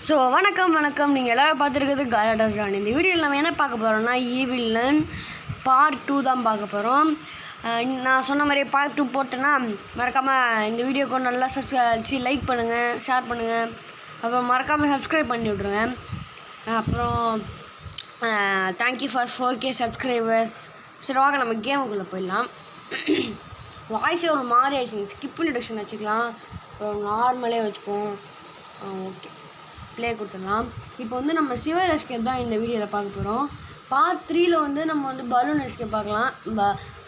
வணக்கம் நீங்கள் எல்லோரும் பார்த்துருக்கிறது காலடாஸ் ஜான். இந்த வீடியோவில் நம்ம என்ன பார்க்க போகிறோம்னா ஈவில்லன் பார்ட் 2 தான் பார்க்க போகிறோம். நான் சொன்ன மாதிரியே பார்ட் 2 போட்டேன்னா மறக்காமல் இந்த வீடியோக்கு நல்லா லைக் பண்ணுங்கள், ஷேர் பண்ணுங்கள், அப்புறம் மறக்காமல் சப்ஸ்கிரைப் பண்ணி விட்ருங்க. அப்புறம் தேங்க்யூ ஃபார் 4K சப்ஸ்கிரைபர்ஸ். சரி வாங்க நம்ம கேமுக்குள்ளே போயிடலாம். வாய்ஸே ஒரு மாதிரி ஆயிடுச்சு, ஸ்கிப் இன்ட்ரடக்ஷன் வச்சுக்கலாம், அப்புறம் நார்மலே வச்சுப்போம். ஓகே, ப்ளே கொடுத்துடலாம். இப்போ வந்து நம்ம சிவர் எஸ்கேப் தான் இந்த வீடியோவில் பார்க்க போகிறோம். பார்ட் 3ல் வந்து நம்ம வந்து பலூன் எஸ்கேப் பார்க்கலாம்.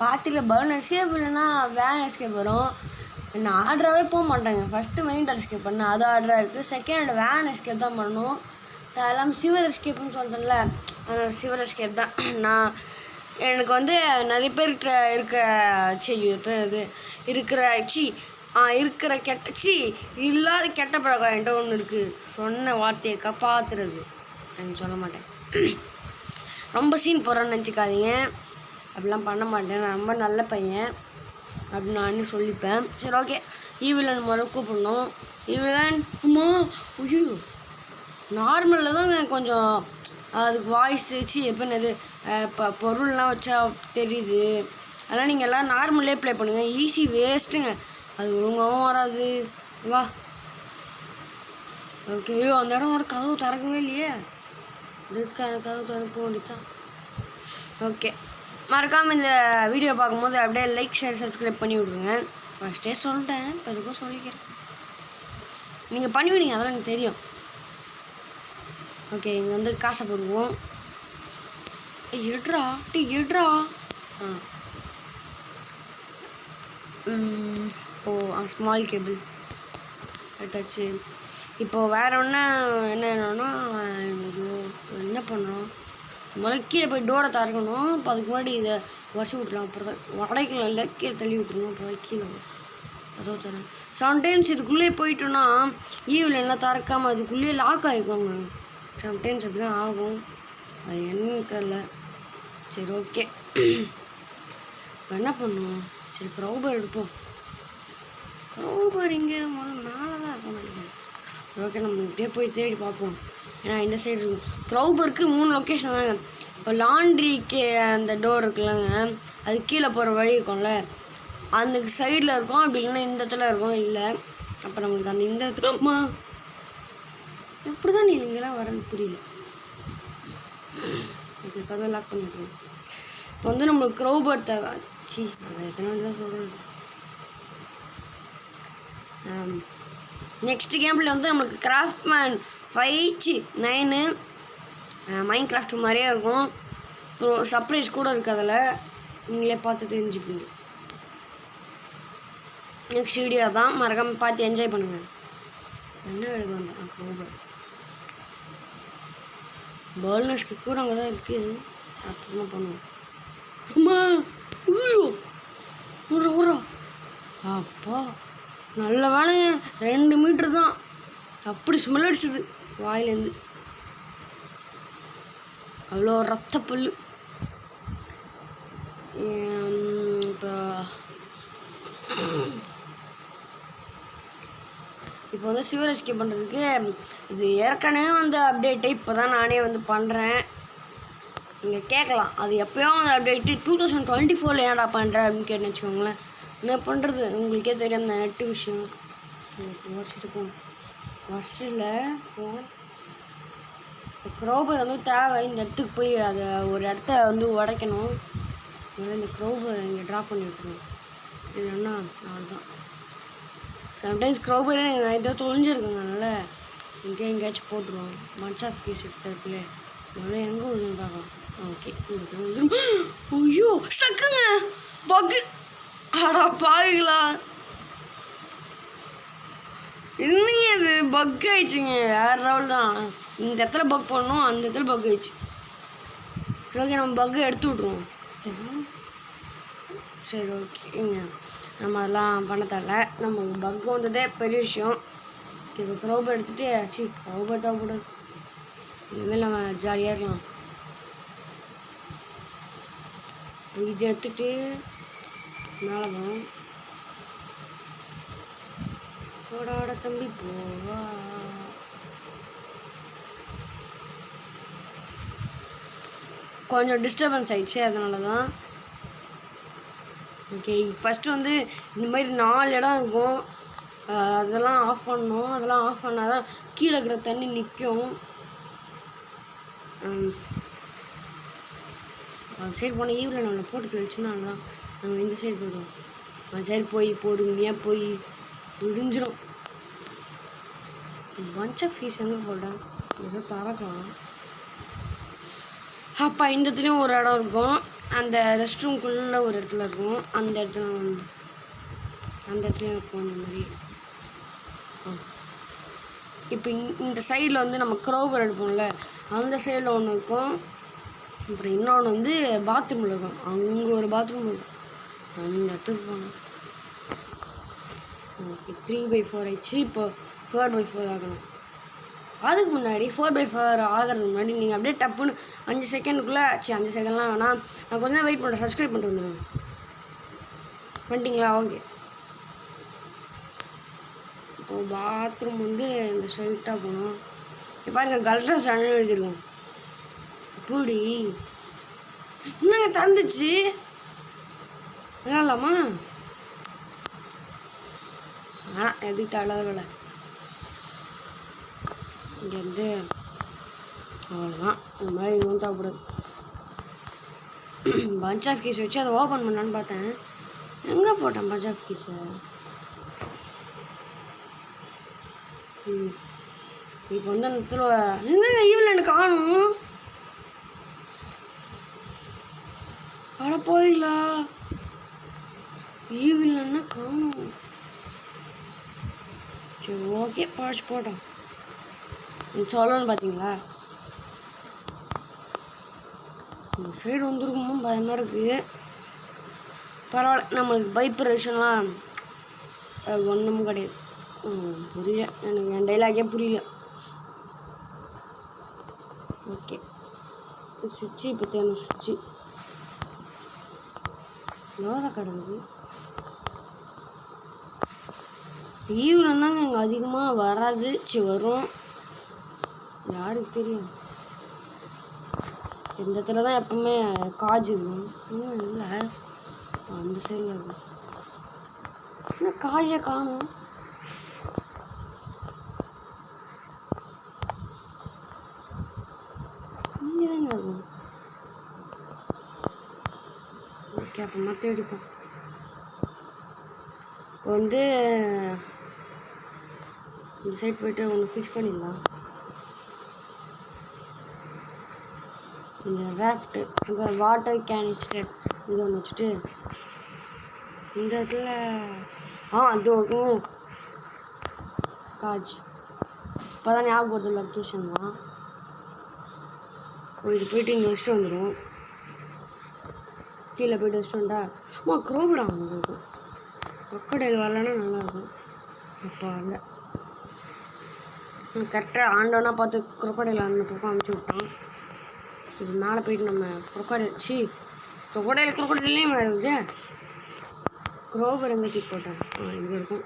பார்ட் 3ல் பலூன் எஸ்கேப் இல்லைன்னா வேன் எஸ்கேப் வரும். நான் ஆர்டராகவே போக மாட்டேங்க. ஃபஸ்ட்டு மெயின் எஸ்கேப் பண்ணேன், அது ஆர்டராக இருக்குது. செகண்ட் வேன் எஸ்கேப் தான் பண்ணணும். எல்லாம் சிவர் எஸ்கேப்னு சொல்கிறேன்ல, அதனால் சிவர் எஸ்கேப் தான். எனக்கு வந்து நிறைய பேர் இருக்கிற இல்லாத கெட்ட பழக்கம் என்கிட்ட ஒன்று இருக்குது. சொன்ன வார்த்தையை காப்பாற்றுறது. நான் சொல்ல மாட்டேன், ரொம்ப சீன் போடுறேன்னு நினச்சிக்காதீங்க. அப்படிலாம் பண்ண மாட்டேன், நான் ரொம்ப நல்ல பையன் அப்படின்னு நான் சொல்லிப்பேன். சரி ஓகே, ஈவிலன் முதல்ல கூப்பிடணும். ஈவிலன் அம்மா ஐயோ நார்மலில் தான் கொஞ்சம் அதுக்கு வாய்ஸ் எப்படின்னது இப்போ பொருள்லாம் வச்சா தெரியுது. அதெல்லாம் நீங்கள் எல்லாம் நார்மலே ப்ளே பண்ணுங்கள். ஈஸி வேஸ்ட்டுங்க, அது ஒழுங்காகவும் வராது. வா ஓகே. ஐயோ அந்த இடம் ஒரு கதவு திறக்கவே இல்லையே, இதுக்கான கதவு திறக்க வேண்டியதான். ஓகே, மறக்காமல் இந்த வீடியோ பார்க்கும்போது அப்படியே லைக் ஷேர் சப்ஸ்கிரைப் பண்ணி விட்ருங்க. ஃபஸ்ட்டே சொல்லிட்டேன், இப்போ எதுக்கும் சொல்லிக்கிறேன். நீங்கள் பண்ணிவிடுங்க, அதெல்லாம் எனக்கு தெரியும். ஓகே, இங்கே வந்து காசை போடுவோம். எடுறா ஸ்மால் கேபிள் எடுத்தாச்சு. இப்போது வேறு என்னன்னா என்ன பண்ணணும், முதல்ல கீழே போய் டோரை திறக்கணும். இப்போ அதுக்கு முன்னாடி இதை உடச்சி விட்ருலாம். அப்புறம் தான் உடைக்கலாம், இல்லை கீழே தள்ளி விட்டுருணும். அப்புறம் கீழே அதோ தரேன். சம்டைம்ஸ் இதுக்குள்ளேயே போயிட்டோன்னா ஈவில் எல்லாம் திறக்காமல் அதுக்குள்ளேயே லாக் ஆகிக்குவாங்க. சம்டைம்ஸ் அப்படி தான் ஆகும், அது என்னன்னு தெரில. சரி ஓகே, இப்போ என்ன பண்ணுவோம்? சரி க்ரௌபர் எடுப்போம். க்ரௌபர் இங்கே முதல்ல மேலே தான் இருக்கும் நினைக்கிறேன். ஓகே, நம்ம இப்படியே போய் தேடி பார்ப்போம். ஏன்னா இந்த சைடு இருக்கும். க்ரௌபருக்கு 3 லொக்கேஷன் தாங்க. இப்போ லாண்ட்ரிக்கு அந்த டோர் இருக்குல்லங்க, அது கீழே போகிற வழி இருக்கும்ல, அந்த சைடில் இருக்கும். அப்படி இல்லைன்னா இந்த இடத்துல இருக்கும். இல்லை அப்போ நம்மளுக்கு அந்த இந்த இடத்துல எப்படி தான் நீங்களாம் வரது புரியல. ஓகே, கதை லாக் பண்ணிவிட்ருவோம். இப்போ வந்து நம்மளுக்கு க்ரௌபர் தேவை. அதை எத்தனை தான் சொல்கிறது. நெக்ஸ்ட் கேமில் வந்து நம்மளுக்கு கிராஃப்ட்மேன் 9 மைண்ட் கிராஃப்ட் மாதிரியே இருக்கும். அப்புறம் சர்ப்ரைஸ் கூட இருக்குது, அதில் நீங்களே பார்த்து தெரிஞ்சுப்பீங்க. நெக்ஸ்ட் வீடியோ தான், மறக்காமல் பார்த்து என்ஜாய் பண்ணுங்கள். என்ன எழுத வந்தேன் க்ரௌபர் பர்னர்ஸ்க்கு கூட அங்கே தான் இருக்குது. அப்புறமா பண்ணுவோம். அம்மா ஐயோ ஊரா அப்பா நல்ல வேலைங்க, 2 மீட்ரு தான். அப்படி ஸ்மெல் அடிச்சுது வாயிலேருந்து, அவ்வளோ ரத்த பல்லு. இப்போ வந்து சிவர் எஸ்கேப் பண்ணுறதுக்கு இது ஏற்கனவே வந்து அப்டேட்டு, இப்போ தான் நானே வந்து பண்ணுறேன். நீங்கள் கேட்கலாம், அது எப்போயோ அந்த அப்டேட்டு 2024 ஏன்டா பண்ணுறேன் அப்படின்னு கேட்டு வச்சுக்கோங்களேன். என்ன பண்ணுறது, உங்களுக்கே தெரியும் அந்த நெட்டு விஷயம். வச்சுட்டு போகணும், ஃபஸ்ட்டில் போகணும். க்ரௌபர் வந்து தேவை. இந்த இடத்துக்கு போய் அதை ஒரு இடத்த வந்து உடைக்கணும். இந்த க்ரௌபர் இங்கே ட்ராப் பண்ணி விட்டுருவோம். இல்லைன்னா அவ்வளோதான். சம்டைம்ஸ் க்ரௌபரே நான் இதை தொலைஞ்சிருக்குங்க, அதனால் எங்கேயாச்சும் போட்டுருவோம். மன்ஸ் ஆஃப் கேஸ் எடுத்துருக்குல்ல, அதனால் எங்கே விழுதுன்னு பார்க்கலாம். ஓகே, ஐயோ சக்குங்க பக்கு. ஆடா பாவிங்களா, இல்லைங்க அது பக் ஆயிடுச்சுங்க, வேறு லெவல் தான். இந்த இடத்துல பக் பண்ணணும், அந்த இடத்துல பக் ஆயிடுச்சு. சரி ஓகே, நம்ம பக்கை எடுத்து விட்ருவோம். சரி ஓகேங்க, நம்ம அதெல்லாம் பண்ண தரல. நமக்கு பக்கு வந்ததே பெரிய விஷயம். இப்போ க்ரௌபர் எடுத்துகிட்டு க்ரௌபர் தேவைப்படாது, இனிமேல் நம்ம ஜாலியாக இருக்கலாம். இதை எடுத்துகிட்டு மேலே போகணும். போடாட தம்பி போவா. கொஞ்சம் டிஸ்டர்பன்ஸ் ஆயிடுச்சு, அதனால தான். ஓகே, ஃபஸ்ட்டு வந்து இந்த மாதிரி 4 இடம் இருக்கும், அதெல்லாம் ஆஃப் பண்ணணும். அதெல்லாம் ஆஃப் பண்ணால் தான் கீழே இருக்கிற தண்ணி நிற்கும். சைடு போனால் ஈவில் நம்மளை போட்டு தெளிச்சுன்னா தான் நாங்கள் இந்த சைடு போயிடுவோம். அந்த சைடு போய் பொறுமையாக போய் விடிஞ்சிடும். பஞ்ச் ஆஃப் ஃபீஸ் எங்கே போட்டேன், ஏதோ திறக்கலாம். அப்போ இந்த இடத்துலையும் ஒரு இடம் இருக்கும், அந்த ரெஸ்ட் ரூம்குள்ளே ஒரு இடத்துல இருக்கும், அந்த இடத்துலையும் இருக்கும் அந்த மாதிரி. இப்போ இந்த சைடில் வந்து நம்ம க்ரோவர் எடுப்போம்ல, அந்த சைடில் ஒன்று இருக்கும். அப்புறம் இன்னொன்று வந்து பாத்ரூமில் இருக்கும், அங்கே ஒரு பாத்ரூம் இருக்கும், அந்த இடத்துக்கு போனோம். ஓகே, 3/4 ஆயிடுச்சு. இப்போ 4/4 ஆகணும். அதுக்கு முன்னாடி 4/4 ஆகிறதுக்கு முன்னாடி நீங்கள் அப்படியே டப்புன்னு 5 செகண்டுக்குள்ளே 5 செகண்ட்லாம் வேணாம், நான் கொஞ்சம் நேரம் வெயிட் பண்ணுறேன், சப்ஸ்கிரைப் பண்ணிட்டு வந்துடுவேன். பண்ணிட்டீங்களா? ஓகே. இப்போது பாத்ரூம் வந்து இந்த ஸ்ட்ரைட்டாக போகணும். இப்போ பாருங்க, கல்ட்ரஸ் எழுதிருக்கோம். இப்படி என்னங்க திறந்துச்சு, விளாட்லாமா? எதுக்கு தள்ளாத வேலை. இங்கேருந்து அவ்வளோதான், இந்த மாதிரி இதுவும் தேவைப்படுது. பஞ்ச் ஆஃப் கீஸ் வச்சு அதை ஓப்பன் பண்ணலான்னு பார்த்தேன், எங்கே போட்டேன் பஞ்ச் ஆஃப் கீஸை? இப்போ வந்து அந்த இடத்துல எங்கங்க ஈவில் எனக்கு காணும். அட போயிங்களா, ஈவில் என்ன காணும்? சரி, ஓகே, பழச்சு போட்டோம். சொல்லணும்னு பார்த்தீங்களா, இந்த சைடு வந்துருக்குமோ பயமாக இருக்குது. பரவாயில்ல, நம்மளுக்கு பைப்ரேஷன்லாம் ஒன்றும் கிடையாது. புரியல, எனக்கு என் டைலாகே புரியல. ஓகே, சுவிட்சு இப்போ தேணும். சுவிட்சு எவ்வளோ கிடக்குது. ஈவில் தாங்க இங்கே அதிகமாக வராது. வரும், யாருக்கு தெரியும். இந்த இடத்துல தான் எப்பவுமே காஜ் இருக்கும். இல்லை, அந்த சைடில் இருக்கும். ஆனால் காஜை காணும். இங்கே தாங்க இருக்கும். ஓகே, அப்போ மற்ற அடிப்போம். இப்போ வந்து இந்த சைட் போய்ட்டு ஒன்று ஃபிக்ஸ் பண்ணிடலாம். இந்த ராஃப்ட்டு, இந்த வாட்டர் கேனிஸ்டர் இது ஒன்று வச்சுட்டு இந்த இடத்துல அது இருக்குங்க காஜ். இப்போ தான் ஞாபகம் வருது லொக்கேஷன் தான். இது போய்ட்டு இங்கே வச்சுட்டு வந்துடுவோம். கீழே போய்ட்டு வச்சுட்டு வந்தா க்ரோகடா அங்கே இருக்கும். crocodile வரலன்னா நல்லாயிருக்கும். அப்போ இல்லை, கரெக்டாக ஆண்டவனா பார்த்து crocodile அந்த பக்கம் அனுப்பிச்சி விட்டான். இது மேலே போயிட்டு நம்ம crocodileலேயும் இருந்துச்சு. க்ரோவர் எங்கே தூக்கி போட்டேன், இங்கே இருக்கும்.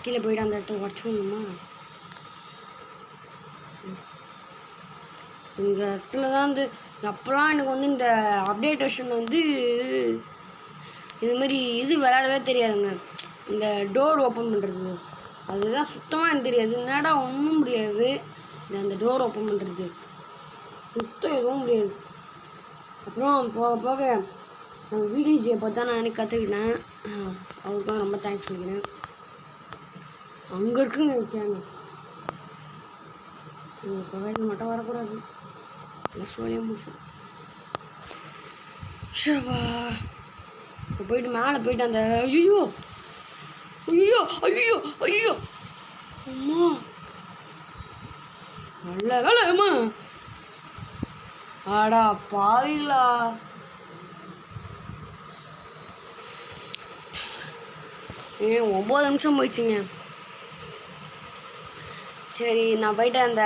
கீழே போயிட்டு அந்த இடத்த உடச்சி விடணுமா? இந்த இடத்துல தான் வந்து அப்போலாம் எனக்கு வந்து இந்த அப்டேட் வெர்ஷன் வந்து இதுமாரி இது விளையாடவே தெரியாதுங்க. இந்த டோர் ஓப்பன் பண்ணுறது அதுதான் சுத்தமாக எனக்கு தெரியாது. என்னடா ஒன்றும் முடியாது, அந்த டோர் ஓப்பன் பண்ணுறது சுத்தம் எதுவும் முடியாது. அப்புறம் போக போக நம்ம விடிஜியை பார்த்தா நான் எனக்கு கற்றுக்கிட்டேன். அவருக்கும் ரொம்ப தேங்க்ஸ் சொல்லிக்கிறேன். அங்கே இருக்குங்க விற்காங்க. கோவில் மட்டும் வரக்கூடாது, எல்லாம் சோழியாக முடிச்சோம். ஷபா, இப்போ போயிட்டு மேலே போயிட்டு அந்த ஐயோ ஐயோ ஐயோ ஐயோ அம்மா நல்ல வேலை அம்மா. ஆடா பாவிங்களா, ஏன் 9 நிமிஷம் போயிடுச்சுங்க. சரி, நான் போயிட்டு அந்த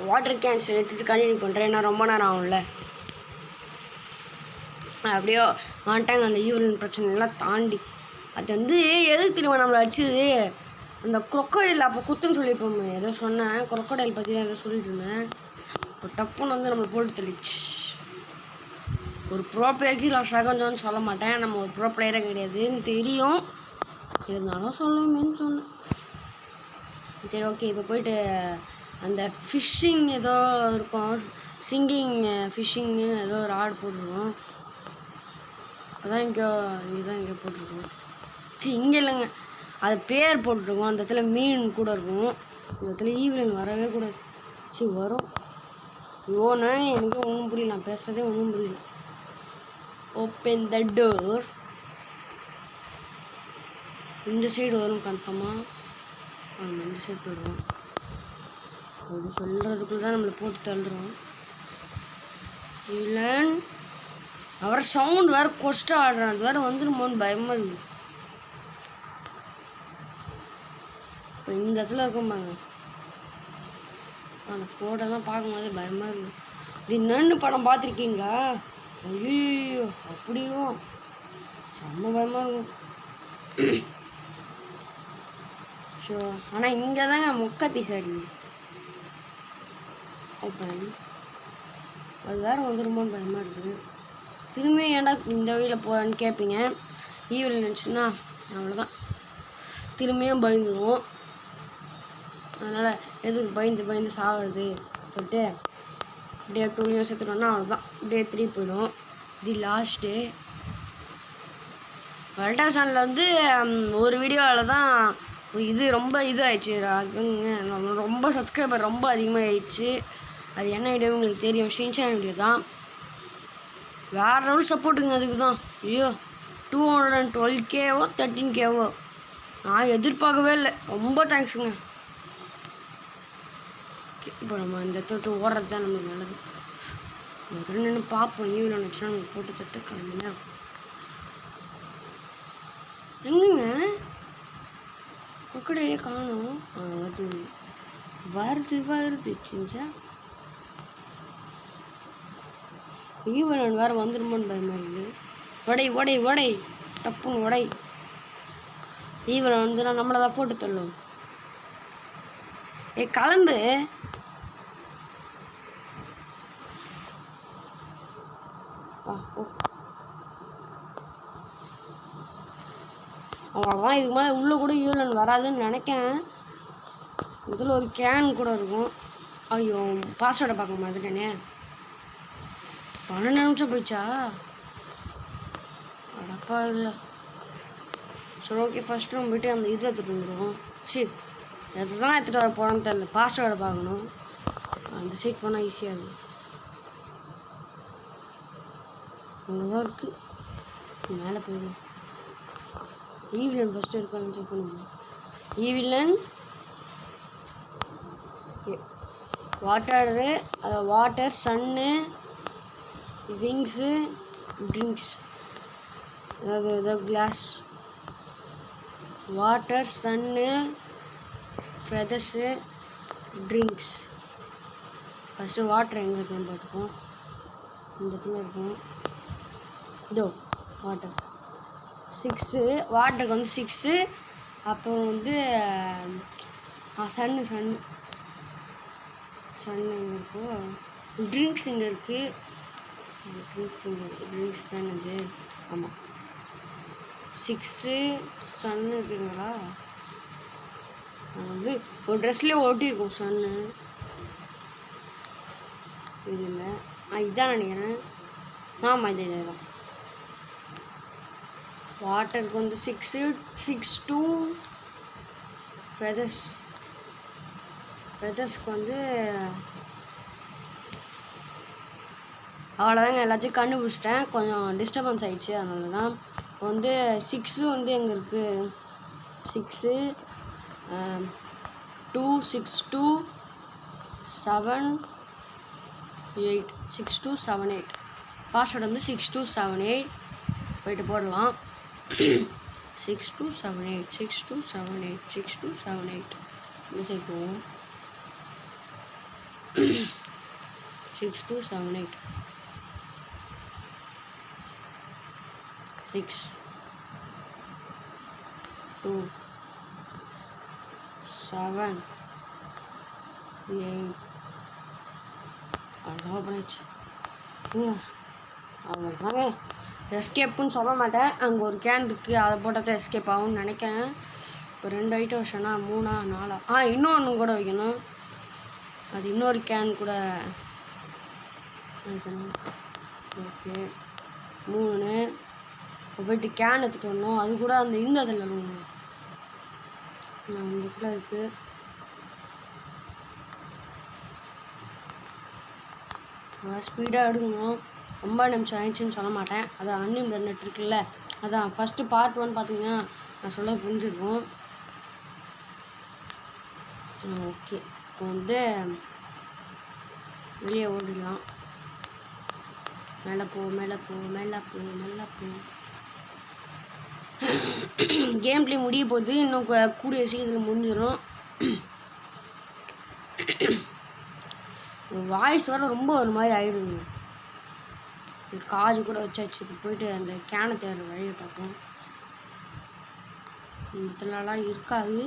வாட்டர் கேன்ஸ் எடுத்துகிட்டு கண்டினியூ பண்ணுறேன். ஏன்னா ரொம்ப நேரம் ஆகும்ல. அப்படியோ வந்துட்டாங்க அந்த யூரின் பிரச்சனைலாம் தாண்டி. அது வந்து எதுக்கு தெரியுமா நம்மளை அடிச்சது, அந்த crocodile அப்போ குத்துன்னு சொல்லியிருப்போம். ஏதோ சொன்னேன் crocodile பற்றி தான் ஏதோ சொல்லிட்டு இருந்தேன். இப்போ டப்புன்னு வந்து நம்மளை போட்டு தள்ளிச்சு. ஒரு ப்ரோ பிளேயருக்கு லாஸ்ட் கொஞ்சம்னு சொல்ல மாட்டேன், நம்ம ஒரு ப்ரோ பிளேயரே கிடையாதுன்னு தெரியும், இருந்தாலும் சொல்லுவேன்னு சொன்னேன். சரி ஓகே, இப்போ போயிட்டு அந்த ஃபிஷ்ஷிங் ஏதோ இருக்கும், சிங்கிங் ஃபிஷ்ஷிங்னு ஏதோ ஒரு ஆடு போட்டிருக்கோம். அதான் இங்கே போட்டிருக்கோம். சரி இங்கே இல்லைங்க, அது பேர் போட்டிருக்கோம். அந்த இடத்துல மீன் கூட இருக்கும். இந்த இடத்துல ஈவினிங் வரவே கூடாது. சரி வரும். யோனா எனக்கு ஒன்றும் புரியல, நான் பேசுகிறதே ஒன்றும் புரியல. Open the door. இந்த சைடு வரும் கன்ஃபார்மாக. நம்ம இந்த சைடு போயிடுவோம். அது சொல்கிறதுக்குள்ள தான் நம்மளை போட்டு தள்ளுறோம். இல்லைன்னு அவர் சவுண்ட் வேறு கொஸ்ட்டு ஆடுறான், அது வேறு வந்துடுமோன்னு பயமாக இருக்குது. இப்போ இந்த இடத்துல இருக்கும் பாருங்க, அந்த ஃபோட்டோலாம் பார்க்கும்போதே பயமாக இருக்குது. இது என்னன்னு படம் பார்த்துருக்கீங்களா? ஐயோ அப்படியும் செம்ம பயமாக இருக்கும். ஸோ ஆனால் இங்கே தாங்க முக்கா பீஸ் இருக்குது. ஓப்பன். அது வேறு வந்துடுமோன்னு பயமாக இருக்குது. திரும்பியும் ஏன்டா இந்த வழியில் போகிறேன்னு கேட்பீங்க. ஈவில் நினச்சுன்னா அவ்வளோதான், திரும்பியும் பயந்துடுவோம். அதனால் எதுக்கு பயந்து சாகுறது சொல்லிட்டு டே 2 சேர்த்துட்டோன்னா அவ்வளோதான், டே 3 போயிடும். இது லாஸ்ட் டே. வல்டா சேனலில் வந்து ஒரு வீடியோவில் தான் இது ரொம்ப ஆயிடுச்சு, ரொம்ப சப்ஸ்கிரைபர் ரொம்ப அதிகமாக ஆயிடுச்சு. அது என்ன வீடியோ உங்களுக்கு தெரியும், ஷின்சான் வீடியோ தான். வேறு லெவல் சப்போர்ட்டுங்க அதுக்கு தான். ஐயோ 212Kவோ 13Kவோ நான் எதிர்பார்க்கவே இல்லை. ரொம்ப தேங்க்ஸுங்க. இப்போ நம்ம இந்த தொட்டு ஓடுறது தான் நம்மளுக்கு நல்லது. முதல்ல நின்று பார்ப்போம், ஈவில் நினச்சுன்னா நம்ம போட்டு தொட்டு கிளம்பினா எங்குங்க குக்கடையே காணும். வருது சிஞ்சா. ஈவன் வேறு வந்துடுமோன்னு பயமாக இருக்குது. உடை டப்புன்னு உடை. ஈவன் வந்துன்னா நம்மளை தான் போட்டு தள்ளும். கிளம்பு. அவ்வளோதான், இதுக்கு மேலே உள்ளே கூட ஈவன் வராதுன்னு நினைக்கிறேன். இதில் ஒரு கேன் கூட இருக்கும். ஐயோ பாஸ்வேர்டை பார்க்க மாட்டேனே. 12 நிமிஷம் போயிடுச்சா? அடப்பா இல்லை. சரி ஓகே, ஃபஸ்ட் ரூம் போய்ட்டு அந்த இது எடுத்துகிட்டு வந்துடுவோம். சரி எது தான் எடுத்துகிட்டு வர போகிறோன்னு தெரியல, பாஸ்வேர்டை பார்க்கணும். அந்த சைட் போனால் ஈஸியாக இருக்கும். அங்கே தான் இருக்குது, மேலே போயிடும். ஈவிலன் ஃபஸ்ட்டு இருக்கான்னு செக் பண்ணுவோம். ஈவிலன் ஓகே. வாட்டரு, அதை வாட்டர், சன்னு, விங்ஸு, ட்ரிங்க்ஸ். அதாவது கிளாஸ், வாட்டர், சன்னு, ஃபெதர்ஸு, ட்ரிங்க்ஸ். ஃபஸ்ட்டு வாட்டர் எங்கே இருக்குன்னு பார்த்துப்போம். இந்த இடத்துல இருக்கும். இதோ வாட்டர் 6, வாட்டருக்கு வந்து 6. அப்புறம் வந்து சன்னு எங்கே இருக்கோ, ட்ரிங்க்ஸ் இங்கே இருக்குது. ட்ரிங்க்ஸ் தானே இது. ஆமாம் 6 சன்னு இருக்குங்களா? வந்து ஒரு ட்ரெஸ்லேயே ஒட்டியிருக்கும் சன்னு. இது இல்லை, இதுதான் நினைக்கிறேன். ஆமாம் இது தான். வாட்டருக்கு வந்து 6 2. ஃபெதர்ஸ்க்கு வந்து அவ்வளோதாங்க. எல்லாத்தையும் கண்டுபிடிச்சிட்டேன். கொஞ்சம் டிஸ்டர்பன்ஸ் ஆகிடுச்சு, அதனால தான். இப்போ வந்து 6 வந்து எங்கே இருக்குது? 6 2 6 2 7 8 6278. பாஸ்வேர்டு வந்து 6278. போயிட்டு போடலாம். 6278 இந்த சைட் போவோம். 6278 6 2 7 8 அவ்வளோ பண்ணிடுச்சு அவ்வளோதாங்க. எஸ்கேப்புன்னு சொல்ல மாட்டேன். அங்கே ஒரு கேன் இருக்குது, அதை போட்டால் தான் எஸ்கேப் ஆகும்னு நினைக்கிறேன். இப்போ 2 ஐட்டம் வச்சோன்னா 3 4 இன்னொன்று கூட வைக்கணும். அது இன்னொரு கேன் கூட வைக்கணும். ஓகே 3 போய்ட்டு கேன் எடுத்துகிட்டு வரணும். அது கூட அந்த இந்த இதில் இந்த இடத்துல இருக்குது. ஸ்பீடாக எடுக்கணும். ரொம்ப நிமிஷம் ஆயிடுச்சுன்னு சொல்ல மாட்டேன். அது அன்லிமிட்டட் நெட் இருக்குல்ல, அதான் ஃபஸ்ட்டு பார்ட் 1 பார்த்தீங்கன்னா நான் சொல்ல புரிஞ்சிருக்கும். ஓகே இப்போ வந்து வெளியே ஓடிடலாம். மேலே போ மேலே போ மேலே போ மேலே போ. கேம் பிளே முடிய போகுது. இன்னும் கூடிய சீக்கிரத்தில் முடிஞ்சிடும். வாய்ஸ் வர ரொம்ப ஒரு மாதிரி ஆகிடுங்க. காஜு கூட வச்சாச்சு. இப்போ போயிட்டு அந்த கேனை தேடுற வழியை பார்ப்போம். இந்த இடத்துலலாம் இருக்காது.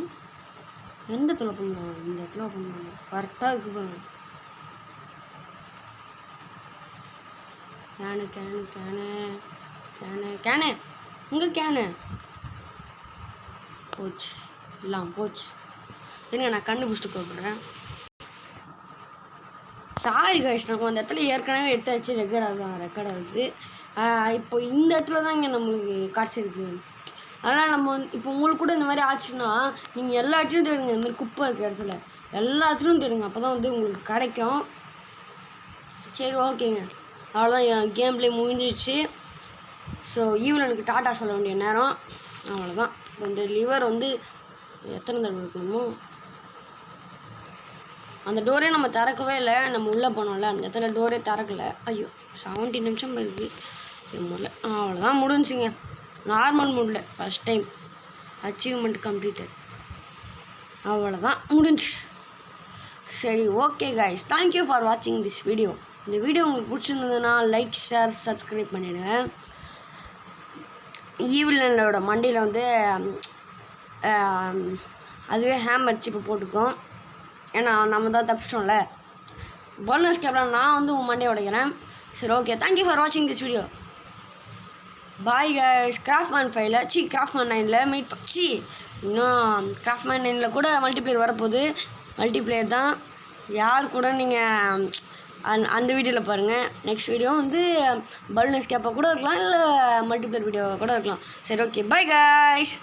எந்த இடத்துல பண்ணுவோம்? இந்த இடத்துல பண்ணுவோம். கரெக்டாக இருக்கு பாருங்க. Can can can can can இங்கே கேனு போச்சு. எல்லாம் போச்சு. இருங்க நான் கண்டுபிடிச்சிட்டு கூப்பிட்றேன். சாரி கைஸ், நம்ம அந்த இடத்துல ஏற்கனவே எடுத்தாச்சு. ரெக்கார்ட் ஆகுது. இப்போ இந்த இடத்துல தான் இங்கே நம்மளுக்கு காட்சிருக்கு. அதனால் நம்ம இப்போ உங்களுக்கு கூட இந்த மாதிரி ஆச்சுன்னா நீங்கள் எல்லா இடத்துலையும் தேடுங்க. இந்த மாதிரி குப்பை இருக்கிற இடத்துல எல்லாத்துலையும் தேடுங்க. அப்போ தான் வந்து உங்களுக்கு கிடைக்கும். சரி ஓகேங்க, அவ்வளோதான். என் கேம் பிளே முடிஞ்சிச்சு. ஸோ ஈவினிங்க்கு டாட்டா சொல்ல வேண்டிய நேரம். அவ்வளோதான். இந்த லிவர் வந்து எத்தனை தடவை இருக்கணுமோ அந்த டோரே நம்ம திறக்கவே இல்லை. நம்ம உள்ளே போனோம்ல, அந்த இடத்துல டோரே திறக்கலை. ஐயோ 70 நிமிஷம் போயிருக்கு முதல்ல. அவ்வளோதான் முடிஞ்சுங்க. நார்மல் மூடில் ஃபஸ்ட் டைம் அச்சீவ்மெண்ட் கம்ப்ளீட்டட். அவ்வளோதான் முடிஞ்சு. சரி ஓகே கைஸ், தேங்க்யூ ஃபார் வாட்சிங் திஸ் வீடியோ. இந்த வீடியோ உங்களுக்கு பிடிச்சிருந்ததுன்னா லைக் ஷேர் சப்ஸ்கிரைப் பண்ணிவிடுங்க. ஈவிலனோட மண்டியில் வந்து அதுவே ஹேம் அடிச்சு இப்போ போட்டுக்கோம். ஏன்னா நம்ம தான் தப்பிச்சிட்டோம்ல. போனஸ் கேப்லாம் நான் வந்து உன் மண்டையை உடைக்கிறேன். சரி ஓகே, தேங்க்யூ ஃபார் வாட்சிங் this video. Bye guys. Craftsman 5ல் கிராஃப்ட்மேன் 9ல் மீட் இன்னும் கிராஃப்ட்மேன் 9ல் கூட மல்டிப்ளேயர் வரப்போகுது. மல்டிப்ளேயர் தான். யார் கூட நீங்கள் அந்த வீடியோவில் பாருங்கள். நெக்ஸ்ட் வீடியோ வந்து பலூன் எஸ்கேப்பாக கூட இருக்கலாம், இல்லை மல்டிப்ளேயர் வீடியோவாக கூட இருக்கலாம். சரி ஓகே, பாய் கைஸ்.